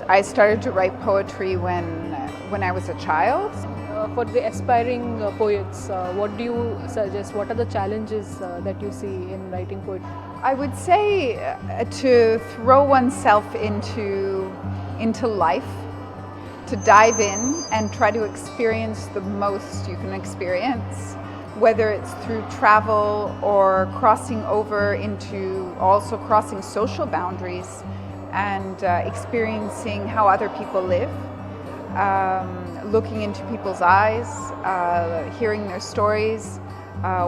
I started to write poetry when I was a child. For the aspiring poets, what do you suggest? What are the challenges that you see in writing poetry? I would say to throw oneself into life, to dive in and try to experience the most you can experience, whether it's through travel or crossing over into also crossing social boundaries and experiencing how other people live, looking into people's eyes, hearing their stories,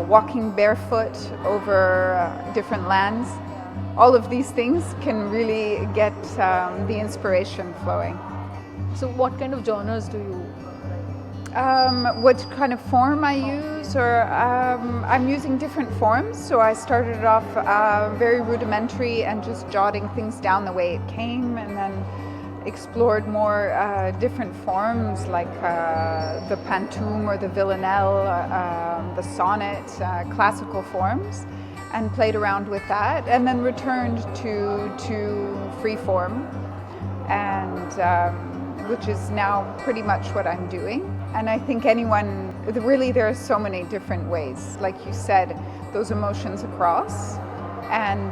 walking barefoot over different lands. All of these things can really get the inspiration flowing. So what kind of genres do you what kind of form I use, or I'm using different forms. So I started off very rudimentary and just jotting things down the way it came, and then explored more different forms like the pantoum or the villanelle, the sonnet, classical forms, and played around with that, and then returned to free form, and which is now pretty much what I'm doing. And I think anyone, really there are so many different ways, like you said, those emotions across, and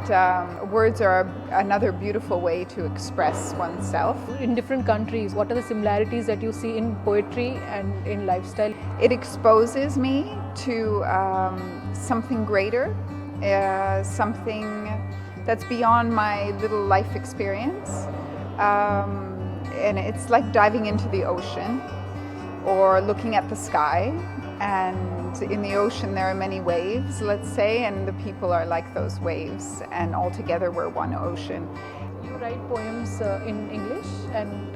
words are another beautiful way to express oneself. In different countries, what are the similarities that you see in poetry and in lifestyle? It exposes me to something greater, something that's beyond my little life experience. And it's like diving into the ocean or looking at the sky, and in the ocean there are many waves, let's say, and the people are like those waves, and all together we're one ocean. You write poems in English and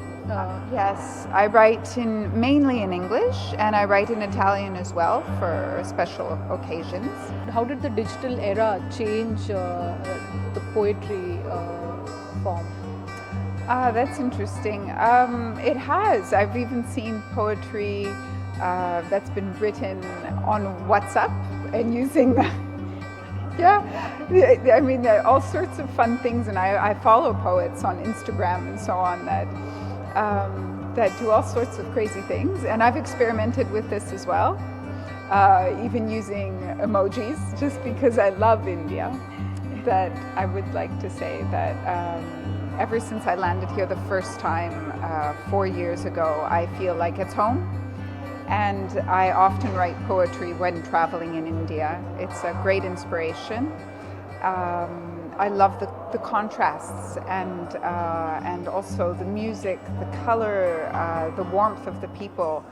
yes, I write mainly in English, and I write in Italian as well for special occasions. How did the digital era change the poetry form? That's interesting. It has. I've even seen poetry that's been written on WhatsApp and using that. Yeah, I mean, there are all sorts of fun things, and I follow poets on Instagram and so on that do all sorts of crazy things, and I've experimented with this as well, even using emojis, just because I love India. That I would like to say that ever since I landed here the first time 4 years ago, I feel like it's home. And I often write poetry when traveling in India. It's a great inspiration. I love the contrasts and also the music, the color, the warmth of the people.